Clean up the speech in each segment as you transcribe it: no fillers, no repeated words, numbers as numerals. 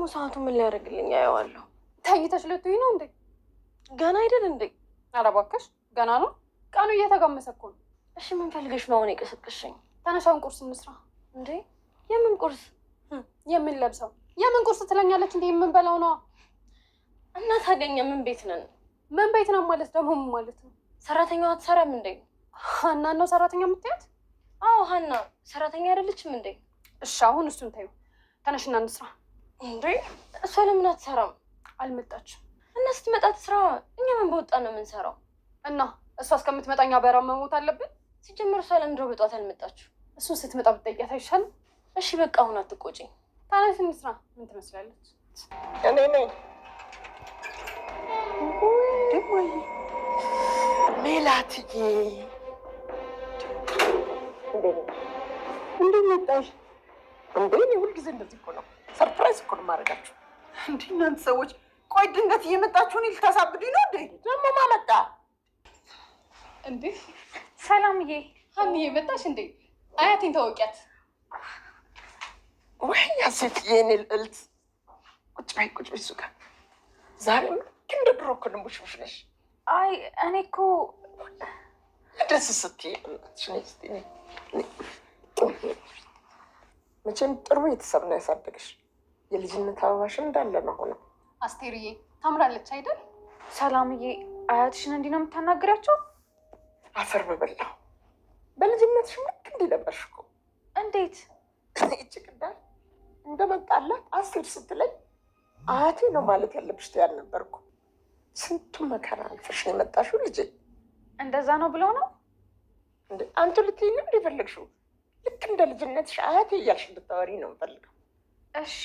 ሰዓቱ ምን ሊያደርግልኝ አየዋለሁ። ተኝተሽ ልትይ ነው እንዴ? ገና አይደል እንዴ? ኧረ እባክሽ ገና ነው። ቀኑ እየተጋመሰ እኮ ነው። እሺ ምን ፈልገሽ ነው አሁን የቀሰቀሽኝ? ተነሻውን ቁርስ እንስራ። እንዴ የምን ቁርስ? የምንለብሰው የምን ቁርስ ትለኛለች እንዴ? የምንበላው ነዋ። እና ታገኘ ምን ቤት ነን? ምን ቤት ነው ማለት ደግሞ ምን ማለት ነው? ሰራተኛዋ አትሰራም እንዴ? ሀና ነው ሰራተኛ የምትያት? አዎ ሀና ሰራተኛ አይደለችም እንዴ? እሺ አሁን እሱን ታዩ። ተነሽና እንስራ። እንዴ እሷ ለምን አትሰራም? አልመጣችም። እና ስትመጣ ትስራ። እኛ ምን በወጣ ነው የምንሰራው? እና እሷ እስከምትመጣኛ በራ መሞት አለብን? ሲጀመር እሷ ለምንድን ነው በጧት አልመጣችሁ? እሱን ስትመጣ ብትጠይቂያት አይሻልም? እሺ በቃ አሁን አትቆጪኝ። ተነሽ እንስራ። ምን ትመስላለች? እኔ ነኝ ደሞይ ሜላትዬ። እንዴት መጣሽ? እንዴ እኔ ሁልጊዜ እንደዚህ እኮ ነው። ሰርፕራይዝ እኮ ነው የማደርጋችሁ። እንዴ እናንተ ሰዎች ቆይ ድንገት እየመጣችሁ እኔ ልታሳብዱኝ ነው እንዴ? ደግሞ ማን መጣ እንዴ? ሰላምዬ፣ ሀኒዬ መጣሽ እንዴ? አያቴን ታወቂያት? ወይ ያሴትዬ የኔ ልዕልት፣ ቁጭ በይ ቁጭ በይ እሱ ጋር። ዛሬም ልክ እንደ ድሮ እኮ ድንቡሽቡሽ ነሽ። አይ እኔ እኮ ደስ ስትይ መቼም ጥሩ ቤተሰብ ነው ያሳደገሽ። የልጅነት አበባሽን እንዳለ ነው ሆነ። አስቴርዬ ታምራለች አይደል? ሰላምዬ፣ አያትሽን እንዲህ ነው የምታናግሪያቸው? አፈር በበላው። በልጅነትሽ ልክ እንዲህ ነበርሽ እኮ። እንዴት? ይቺ ቅዳል እንደመጣላት አስቴር ስትለኝ አያቴ ነው ማለት ያለብሽ ትያል ነበርኩ። ስንቱን መከራ አልፈሽ ነው የመጣሽው ልጄ። እንደዛ ነው ብለው ነው እንዴ? አንቱ ልትይኝ ነው የፈለግሽው? ልክ እንደ ልጅነትሽ አያቴ እያልሽ እንድታወሪ ነው የምፈልገው። እሺ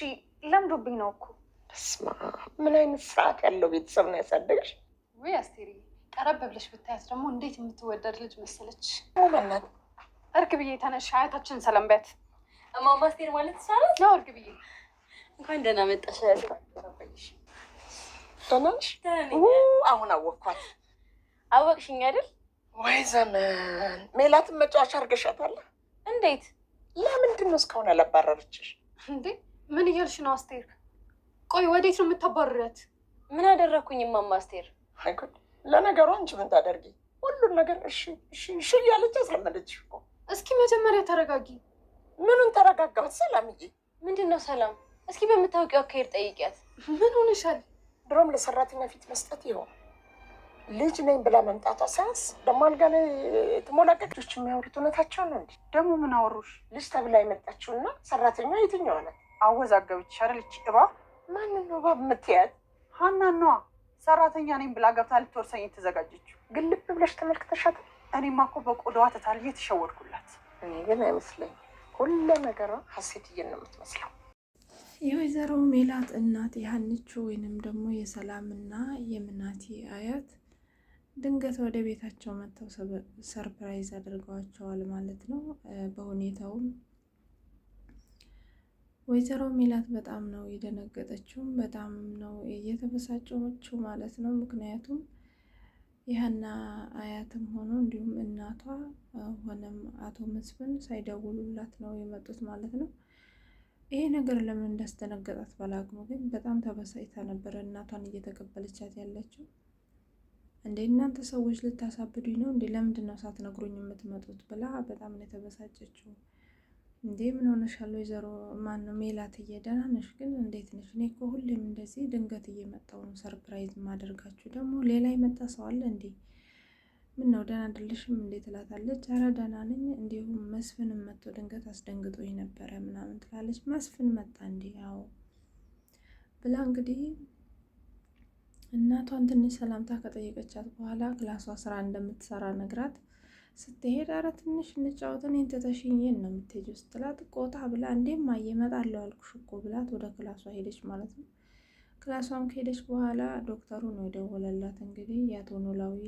ለምዶብኝ ነው እኮ። በስመ አብ፣ ምን አይነት ስርዓት ያለው ቤተሰብ ነው ያሳደገሽ። ወይ አስቴርዬ፣ ቀረብ ብለሽ ብታያት ደግሞ እንዴት የምትወደድ ልጅ መሰለች። መናት እርግብዬ ተነሽ፣ አያታችንን ሰላም በያት። እማማ አስቴር ማለት ይቻላል ነው። እርግብዬ እንኳን ደህና መጣሽ። ደህና ነሽ? አሁን አወቅኳት። አወቅሽኝ አይደል? ወይ ዘመን። ሜላትን መጫወቻ አድርገሻታል። እንዴት? ለምንድን ነው እስካሁን ያላባረረችሽ? እንዴ ምን እያልሽ ነው አስቴር? ቆይ ወዴት ነው የምታባርሪያት? ምን አደረኩኝ እማማ አስቴር? አይጉድ። ለነገሩ አንቺ ምን ታደርጊ? ሁሉን ነገር እሺ እሺ እሺ እያለች አስለመደችሽ እኮ። እስኪ መጀመሪያ ተረጋጊ። ምኑን ተረጋጋሁት ሰላምዬ? ምንድን ነው ሰላም? እስኪ በምታውቂው አካሄድ ጠይቂያት። ምን ሆነሻል? ድሮም ለሰራተኛ ፊት መስጠት ይሆን ልጅ ነኝ ብላ መምጣቷ ሳያንስ ደግሞ አልጋ ላይ የተሞላቀቆች የሚያወሩት እውነታቸው ነው እንዴ? ደግሞ ምን አወሩሽ? ልጅ ተብላ የመጣችውና ሰራተኛ የትኛዋ ናት? አወዛገበች አይደል? እቺ እባብ። ማንን ነው እባብ የምትያት? ሀናን ነዋ። ሰራተኛ ነኝ ብላ ገብታ ልትወርሰኝ የተዘጋጀችው። ግን ልብ ብለሽ ተመልክተሻት? እኔማ እኮ በቆዳዋ ተታልዬ ተሸወድኩላት። እኔ ግን አይመስለኝም። ሁሉ ነገሯ ሀሴትዬን ነው የምትመስለው። የወይዘሮ ሜላት እናት የሀንቹ ወይንም ደግሞ የሰላምና የምናቴ አያት ድንገት ወደ ቤታቸው መጥተው ሰርፕራይዝ አድርገዋቸዋል ማለት ነው። በሁኔታውም ወይዘሮ ሜላት በጣም ነው የደነገጠችው፣ በጣም ነው የተበሳጨችው ማለት ነው። ምክንያቱም የሀና አያትም ሆኖ እንዲሁም እናቷ ሆነም አቶ መስፍን ሳይደውሉላት ነው የመጡት ማለት ነው። ይሄ ነገር ለምን እንዳስደነገጣት ባላቅሙ፣ ግን በጣም ተበሳጭታ ነበረ እናቷን እየተቀበለቻት ያለችው። እንዴ እናንተ ሰዎች ልታሳብዱኝ ነው እንዴ? ለምንድን ነው ሳትነግሩኝ የምትመጡት? ብላ በጣም ነው የተበሳጨችው። እንዴ ምን ሆነሻል ወይዘሮ ማነው ሜላትዬ? ደህና ነሽ ግን? እንዴት ነሽ? እኔ እኮ ሁሌም እንደዚህ ድንገት እየመጣሁ ነው ሰርፕራይዝ ማደርጋችሁ። ደግሞ ሌላ የመጣ ሰው አለ እንዴ? ምን ነው ደህና አይደለሽም እንዴ? ትላታለች። ኧረ ደህና ነኝ፣ እንዲሁም መስፍንም መጥቶ ድንገት አስደንግጦኝ ነበረ ምናምን ትላለች። መስፍን መጣ እንዴ? አዎ ብላ እንግዲህ እናቷን ትንሽ ሰላምታ ከጠየቀቻት በኋላ ክላሷ ስራ እንደምትሰራ ነግራት ስትሄድ ኧረ ትንሽ እንጫወት እኔን ትተሽኝ የት ነው የምትሄጂው ስትላት ቆጣ ብላ እንዴም እመጣለሁ አልኩሽ እኮ ብላት ወደ ክላሷ ሄደች ማለት ነው። ክላሷም ከሄደች በኋላ ዶክተሩ ነው የደወለላት። እንግዲህ የአቶ ኖላዊ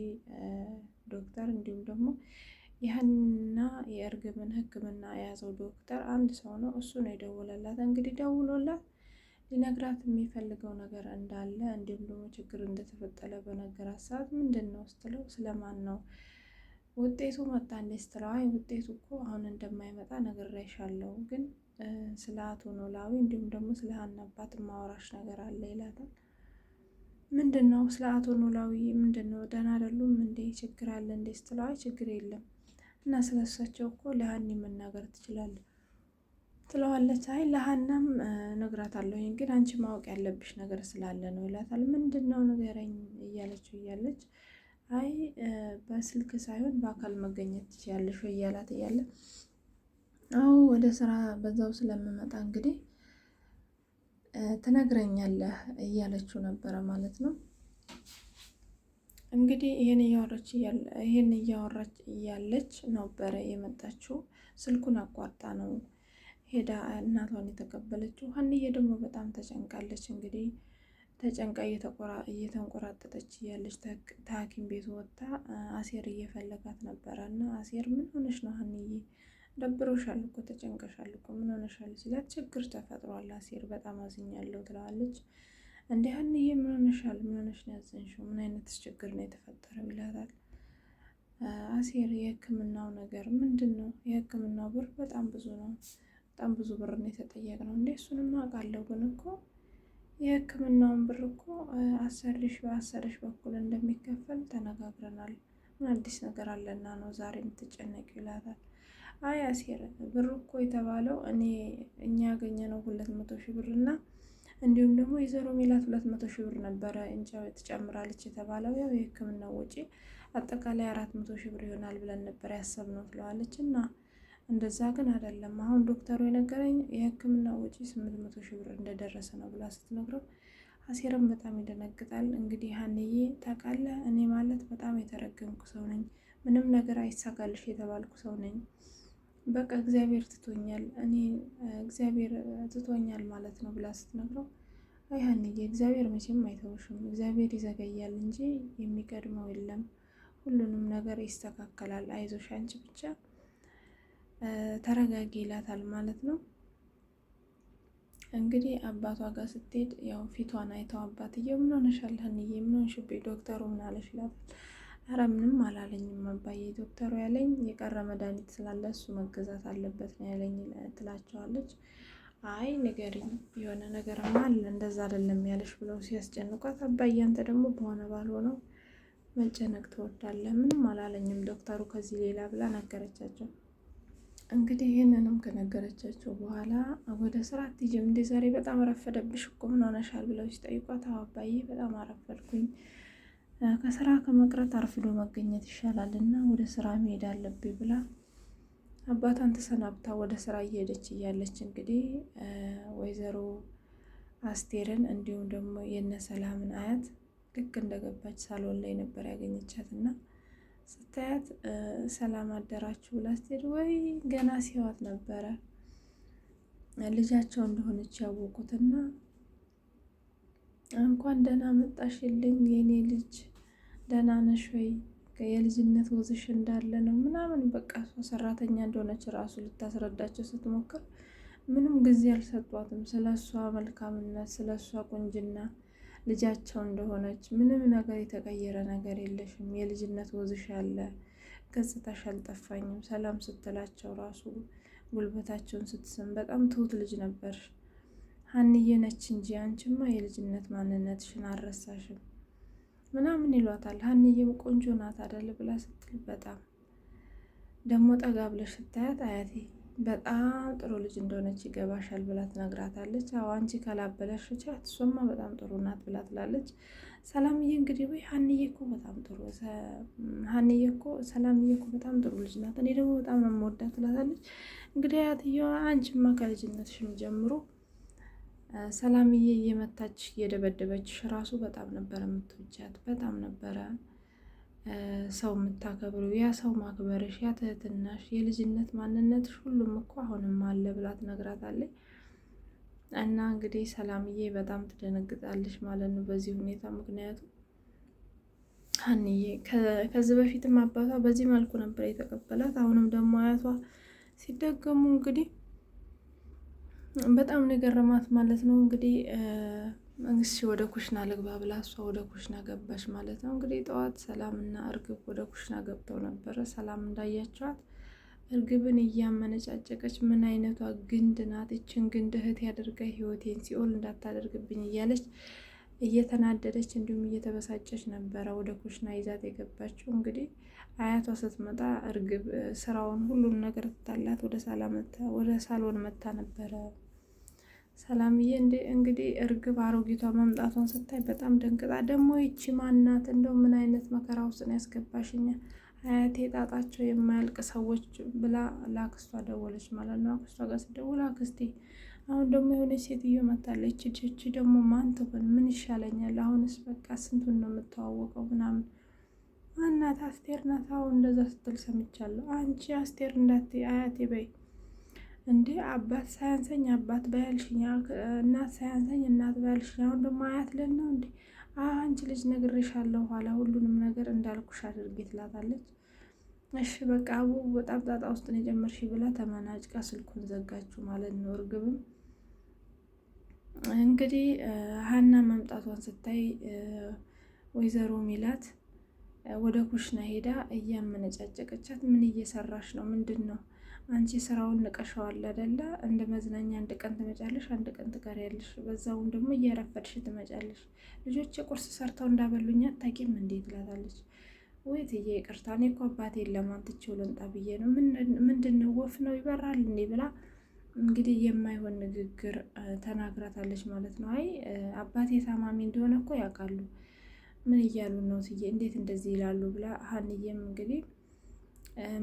ዶክተር እንዲሁም ደግሞ ይህንና የእርግብን ሕክምና የያዘው ዶክተር አንድ ሰው ነው፣ እሱ ነው የደወለላት። እንግዲህ ደውሎላት ሊነግራት የሚፈልገው ነገር እንዳለ እንዲሁም ደግሞ ችግር እንደተፈጠረ በነገራት ሰዓት ምንድን ነው ስትለው ስለማን ነው ውጤቱ መጣ እንዴ ስትለው አይ ውጤቱ እኮ አሁን እንደማይመጣ ነግሬሻለሁ፣ ግን ስለ አቶ ኖላዊ እንዲሁም ደግሞ ስለ ሀና አባት ማወራሽ ነገር አለ ይላታል። ምንድን ነው? ስለ አቶ ኖላዊ ምንድን ነው? ደህና አይደሉም እንዴ? ችግር አለ እንዴ ስትለው አይ ችግር የለም እና ስለ እሳቸው እኮ ለሀኒ መናገር ትችላለህ ትለዋለች። አይ ለሀናም እነግራታለሁኝ ግን አንቺ ማወቅ ያለብሽ ነገር ስላለ ነው ይላታል። ምንድን ነው ንገረኝ እያለችው እያለች አይ በስልክ ሳይሆን በአካል መገኘት ትችያለሽ ወይ እያላት እያለ አዎ ወደ ስራ በዛው ስለምመጣ እንግዲህ ትነግረኛለህ እያለችው ነበረ ማለት ነው። እንግዲህ ይሄን እያወራች እያለች ነበረ የመጣችው። ስልኩን አቋርጣ ነው ሄዳ እናቷን የተቀበለችው። ሀንዬ ደግሞ በጣም ተጨንቃለች። እንግዲህ ተጨንቃ እየተንቆራጠጠች እያለች ከሐኪም ቤት ወጥታ አሴር እየፈለጋት ነበረ እና አሴር ምን ሆነሽ ነው ሀንዬ? ደብሮሻል እኮ ተጨንቀሻል እኮ ምን ሆነሻል ሲላት ችግር ተፈጥሯል አሴር በጣም አዝኛለሁ ትለዋለች። እንደ ሀንዬ ምን ሆነሻል? ምን ሆነሽ ነው ያዘንሽው? ምን አይነት ችግር ነው የተፈጠረው ይላታል። አሴር የህክምናው ነገር ምንድን ነው? የህክምናው ብር በጣም ብዙ ነው። በጣም ብዙ ብር ነው የተጠየቅነው። እንዴ እሱንም አውቃለሁ ግን እኮ የህክምናውን ብር እኮ በአሰሪሽ በኩል እንደሚከፈል ተነጋግረናል። ምን አዲስ ነገር አለና ነው ዛሬ የምትጨነቂው ይላታል። አይ አሴር ብር እኮ የተባለው እኛ ያገኘነው 200,000 ብር እና እንዲሁም ደግሞ የዘሮ ሜላት 200,000 ብር ነበረ እንጂ ትጨምራለች የተባለው ያው የህክምናው ወጪ አጠቃላይ 400,000 ብር ይሆናል ብለን ነበር ያሰብነው ትለዋለች። እና እንደዛ ግን አይደለም አሁን ዶክተሩ የነገረኝ የህክምና ወጪ 800,000 ብር እንደደረሰ ነው ብላ ስትነግረው አሴርም በጣም ይደነግጣል። እንግዲህ ሀንዬ ታውቃለህ እኔ ማለት በጣም የተረገምኩ ሰው ነኝ፣ ምንም ነገር አይሳካልሽ የተባልኩ ሰው ነኝ። በቃ እግዚአብሔር ትቶኛል ማለት ነው ብላ ስትነግረው አይ ሀንዬ እግዚአብሔር መቼም አይተውሽም፣ እግዚአብሔር ይዘገያል እንጂ የሚቀድመው የለም፣ ሁሉንም ነገር ይስተካከላል፣ አይዞሽ አንቺ ብቻ ተረጋጊ ይላታል ማለት ነው። እንግዲህ አባቷ ጋር ስትሄድ ያው ፊቷን አይተው አባትየው ምን ሆነሻል ሀንዬ? ምን ሆንሽብኝ? ዶክተሩ ምን አለሽ ይላታል። ኧረ ምንም አላለኝም አባዬ፣ ዶክተሩ ያለኝ የቀረ መድኃኒት ስላለ እሱ መገዛት አለበት ነው ያለኝ ትላቸዋለች። አይ ንገሪኝ፣ የሆነ ነገርማ አለ እንደዛ አይደለም ያለሽ ብለው ሲያስጨንቋት አባዬ አንተ ደግሞ በሆነ ባልሆነው መጨነቅ ትወዳለህ፣ ምንም አላለኝም ዶክተሩ ከዚህ ሌላ ብላ ነገረቻቸው። እንግዲህ ይህንንም ከነገረቻቸው በኋላ ወደ ስራ አትሄጂም እንዴ ዛሬ በጣም አረፈደብሽ እኮ ምን ሆነሻል ብለው ሲጠይቋት አባዬ በጣም አረፈድኩኝ፣ ከስራ ከመቅረት አርፍዶ መገኘት ይሻላል እና ወደ ስራ መሄድ አለብኝ ብላ አባቷን ተሰናብታ ወደ ስራ እየሄደች እያለች እንግዲህ ወይዘሮ አስቴርን እንዲሁም ደግሞ የነ ሰላምን አያት ልክ እንደገባች ሳሎን ላይ ነበር ያገኘቻት እና ስታያት ሰላም አደራችሁ ብላ ስትሄድ ወይ ገና ሲዋት ነበረ ልጃቸው እንደሆነች ያወቁትና እንኳን ደህና መጣሽልኝ የኔ ልጅ ደህና ነሽ ወይ? የልጅነት ወዝሽ እንዳለ ነው ምናምን በቃ እሷ ሰራተኛ እንደሆነች ራሱ ልታስረዳቸው ስትሞክር ምንም ጊዜ አልሰጧትም። ስለ እሷ መልካምነት፣ ስለ እሷ ቁንጅና ልጃቸው እንደሆነች ምንም ነገር የተቀየረ ነገር የለሽም፣ የልጅነት ወዝሽ ያለ ገጽታሽ አልጠፋኝም። ሰላም ስትላቸው ራሱ ጉልበታቸውን ስትስም በጣም ትሁት ልጅ ነበር ሀንዬ ነች እንጂ አንቺማ የልጅነት ማንነትሽን አልረሳሽም ምናምን ይሏታል። ሀንዬም ቆንጆ ናት አይደል ብላ ስትል በጣም ደግሞ ጠጋ ብለሽ ስታያት አያቴ በጣም ጥሩ ልጅ እንደሆነች ይገባሻል ብላ ትነግራታለች። አዎ አንቺ ካላበላሽቻት እሷማ በጣም ጥሩ ናት ብላ ትላለች። ሰላምዬ እንግዲህ ወይ ሰላምዬ እኮ በጣም ጥሩ ልጅ ናት፣ እኔ ደግሞ በጣም ነው የምወዳት ትላታለች። እንግዲህ አያትየዋ አንቺማ ከልጅነትሽም ጀምሮ ሰላምዬ እየመታች እየደበደበችሽ ራሱ በጣም ነበረ የምትወጃት፣ በጣም ነበረ ሰው የምታከብሩ። ያ ሰው ማክበርሽ፣ ያ ትህትናሽ፣ የልጅነት ማንነትሽ ሁሉም እኮ አሁንም አለ ብላ ትነግራታለች። እና እንግዲህ ሰላምዬ በጣም ትደነግጣለች ማለት ነው በዚህ ሁኔታ። ምክንያቱም ሀንዬ ከዚህ በፊትም አባቷ በዚህ መልኩ ነበር የተቀበላት፣ አሁንም ደግሞ አያቷ ሲደገሙ እንግዲህ በጣም ነው የገረማት ማለት ነው። እንግዲህ መንግስት ወደ ኩሽና ልግባ ብላ እሷ ወደ ኩሽና ገባች ማለት ነው። እንግዲህ ጠዋት ሰላም እና እርግብ ወደ ኩሽና ገብተው ነበረ። ሰላም እንዳያቸዋት እርግብን እያመነጫጨቀች ምን አይነቷ ግንድ ናት? ይችን ግንድ እህት ያደርጋ ህይወቴን ሲኦል እንዳታደርግብኝ እያለች እየተናደደች እንዲሁም እየተበሳጨች ነበረ ወደ ኩሽና ይዛት የገባችው። እንግዲህ አያቷ ስትመጣ እርግብ ስራውን ሁሉን ነገር ትታላት ወደ ሳሎን መታ ነበረ። ሰላምዬ እንግዲህ እርግብ አሮጊቷ መምጣቷን ስታይ በጣም ደንግጣ ደግሞ ይቺ ማናት? እንደው ምን አይነት መከራ ውስጥ ነው ያስገባሽኛል አያቴ ጣጣቸው የማያልቅ ሰዎች ብላ ለአክስቷ ደወለች ማለት ነው። አክስቷ ጋር ስደውል አክስቴ አሁን ደግሞ የሆነች ሴትዮ መታለች፣ እቺ ደግሞ ማን ትሆን? ምን ይሻለኛል? አሁንስ በቃ ስንቱን ነው የምተዋወቀው ምናምን። ማናት? አስቴር ናት። አሁን እንደዛ ስትል ሰምቻለሁ። አንቺ አስቴር እንዳትዪ አያቴ በይ እንዴ። አባት ሳያንሰኝ አባት በያልሽኝ፣ እናት ሳያንሰኝ እናት በያልሽኝ፣ አሁን ደግሞ አያት ለን ነው እንዴ? አንቺ ልጅ ነግሬሻለሁ፣ ኋላ ሁሉንም ነገር እንዳልኩሽ አድርጌ ትላታለች። እሺ በቃ አቡ በጣም ጣጣ ውስጥ ነው የጀመርሽ ብላ ተመናጭቃ ስልኩን ዘጋችሁ ማለት ነው። እርግብም እንግዲህ ሀና መምጣቷን ስታይ ወይዘሮ ሚላት ወደ ኩሽና ሄዳ እያመነጫጨቀቻት ምን እየሰራሽ ነው? ምንድን ነው አንቺ ስራውን ንቀሸዋል አይደለ? እንደ መዝናኛ አንድ ቀን ትመጫለሽ፣ አንድ ቀን ትቀሪያለሽ። በዛውም ደግሞ እያረፈድሽ ትመጫለሽ። ልጆች ቁርስ ሰርተው እንዳበሉኝ አታውቂም እንዴ? ትላታለች። ወይ ትዬ ይቅርታ፣ እኔ እኮ አባቴን ለማንትቼው ልምጣ ብዬ ነው። ምንድን ነው ወፍ ነው ይበራል እንዴ? ብላ እንግዲህ የማይሆን ንግግር ተናግራታለች ማለት ነው። አይ አባቴ ታማሚ እንደሆነ እኮ ያውቃሉ። ምን እያሉ ነው ትዬ? እንዴት እንደዚህ ይላሉ? ብላ ሀንዬም እንግዲህ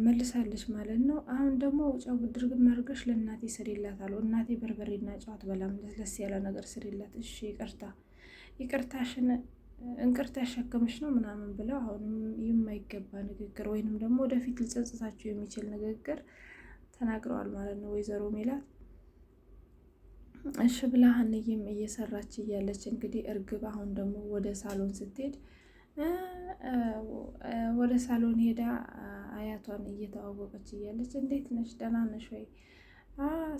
መልሳለች ማለት ነው። አሁን ደግሞ ጨው ድርግም አድርገሽ ለእናቴ ስሪላታለሁ። እናቴ በርበሬና ጨው አትበላም፣ ለስለስ ያለ ነገር ስሪላት። እሺ ይቅርታሽን እንቅርት ያሸከመች ነው ምናምን ብለው አሁንም የማይገባ ንግግር ወይንም ደግሞ ወደፊት ሊጸጽታቸው የሚችል ንግግር ተናግረዋል ማለት ነው ወይዘሮ ሜላት። እሺ ብላ ሀንዬም እየሰራች እያለች እንግዲህ እርግብ አሁን ደግሞ ወደ ሳሎን ስትሄድ ወደ ሳሎን ሄዳ አያቷን እየተዋወቀች እያለች እንዴት ነሽ? ደህና ነሽ ወይ?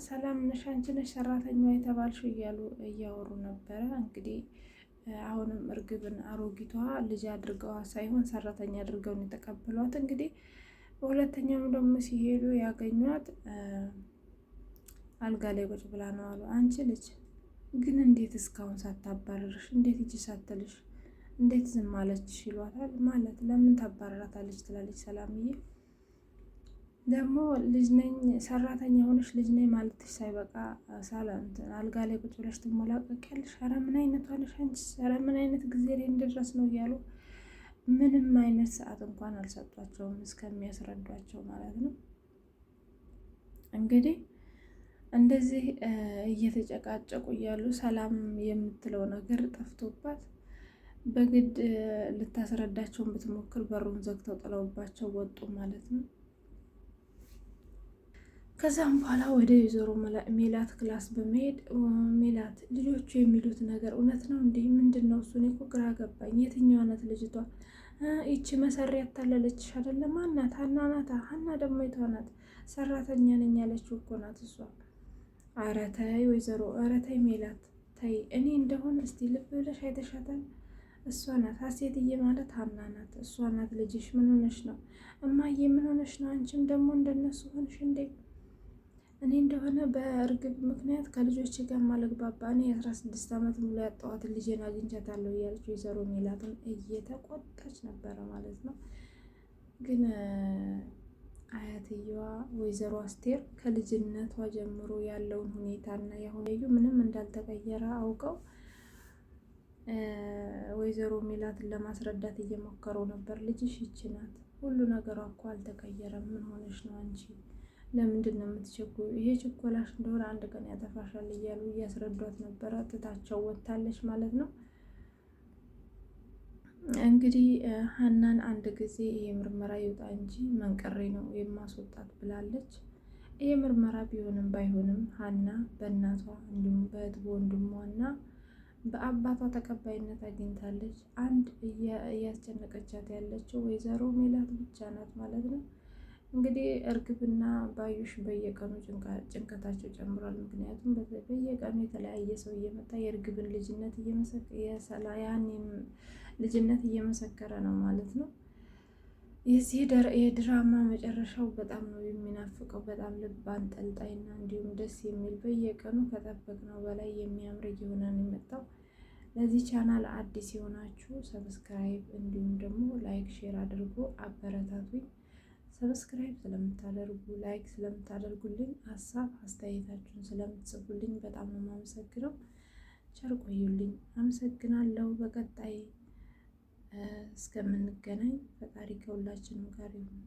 ሰላም ነሽ? አንቺ ነሽ ሰራተኛዋ የተባልሽው? እያሉ እያወሩ ነበረ። እንግዲህ አሁንም እርግብን አሮጊቷ ልጅ አድርገዋ ሳይሆን ሰራተኛ አድርገው ነው የተቀበሏት። እንግዲህ በሁለተኛውም ደግሞ ሲሄዱ ያገኟት አልጋ ላይ ቁጭ ብላ ነው አሉ። አንቺ ልጅ ግን እንዴት እስካሁን ሳታባረርሽ እንዴት እጅ ሳትልሽ እንዴት ዝም አለች ይሏታል። ማለት ለምን ታባረራታለች ትላለች ሰላምዬ። ደግሞ ልጅ ነኝ ሰራተኛ ሆነሽ ልጅ ነኝ ማለትሽ ሳይበቃ ሳላንት አልጋ ላይ ቁጭ ብለሽ ትሞላቀቂያለሽ። ኧረ ምን አይነት ዋለሽ አንቺ? ኧረ ምን አይነት ጊዜ ላይ እንድረስ ነው እያሉ ምንም አይነት ሰዓት እንኳን አልሰጧቸውም እስከሚያስረዷቸው ማለት ነው። እንግዲህ እንደዚህ እየተጨቃጨቁ እያሉ ሰላም የምትለው ነገር ጠፍቶባት በግድ ልታስረዳቸውን ብትሞክር በሩን ዘግተው ጥለውባቸው ወጡ ማለት ነው። ከዛም በኋላ ወደ ወይዘሮ ሜላት ክላስ በመሄድ ሜላት ልጆቹ የሚሉት ነገር እውነት ነው እንዲህ ምንድን ነው እሱ? እኔ እኮ ግራ ገባኝ። የትኛዋ ናት ልጅቷ? ይቺ መሰሪ ያታለለችሽ አይደለ? ማናት? ሀና ናታ። ሀና ደግሞ የቷ ናት? ሰራተኛ ነኝ ያለችው እኮ ናት እሷ። ኧረ ተይ ወይዘሮ፣ ኧረ ተይ ሜላት ተይ። እኔ እንደሆነ እስቲ ልብ ብለሽ አይተሻታል? እሷ ናት ሀሴትዬ ማለት ሀና ናት። እሷ ናት ልጅሽ። ምን ሆነሽ ነው እማዬ? ምን ሆነሽ ነው? አንቺም ደግሞ እንደነሱ ሆንሽ እንዴ? እኔ እንደሆነ በእርግብ ምክንያት ከልጆች ጋር ማለግባባ እኔ 16 ዓመት ሙሉ ያጣኋትን ልጄን አግኝቻታለሁ እያለች ወይዘሮ ሜላትም እየተቆጣች ነበረ ማለት ነው። ግን አያትየዋ ወይዘሮ አስቴር ከልጅነቷ ጀምሮ ያለውን ሁኔታና ያሁኑ ምንም እንዳልተቀየረ አውቀው ወይዘሮ ሜላትን ለማስረዳት እየሞከሩ ነበር። ልጅሽ ይቺ ናት፣ ሁሉ ነገሯ እኮ አልተቀየረም። ምን ሆነሽ ነው አንቺ? ለምንድን ነው የምትቸኩ? ይሄ ችኮላሽ እንደሆነ አንድ ቀን ያጠፋሻል እያሉ እያስረዷት ነበረ። ትታቸው ወጥታለች ማለት ነው። እንግዲህ ሀናን አንድ ጊዜ ይሄ ምርመራ ይውጣ እንጂ መንቀሬ ነው የማስወጣት ብላለች። ይሄ ምርመራ ቢሆንም ባይሆንም ሀና በእናቷ እንዲሁም በእህት በወንድሟና በአባቷ ተቀባይነት አግኝታለች። አንድ እያስጨነቀቻት ያለችው ወይዘሮ ሜላት ብቻ ናት ማለት ነው። እንግዲህ እርግብና ባዩሽ በየቀኑ ጭንቀታቸው ጨምሯል። ምክንያቱም በየቀኑ የተለያየ ሰው እየመጣ የእርግብን ልጅነት ልጅነት እየመሰከረ ነው ማለት ነው። የዚህ የድራማ መጨረሻው በጣም ነው የሚናፍቀው። በጣም ልብ አንጠልጣይና እንዲሁም ደስ የሚል በየቀኑ ከጠበቅነው በላይ የሚያምር እየሆነ ነው የመጣው። ለዚህ ቻናል አዲስ የሆናችሁ ሰብስክራይብ እንዲሁም ደግሞ ላይክ፣ ሼር አድርጎ አበረታቱኝ። ሰብስክራይብ ስለምታደርጉ ላይክ ስለምታደርጉልኝ ሀሳብ አስተያየታችሁን ስለምትጽፉልኝ በጣም ነው የማመሰግነው። ቸር ቆዩልኝ። አመሰግናለሁ። በቀጣይ እስከምንገናኝ ፈጣሪ ከሁላችንም ጋር ይሁን።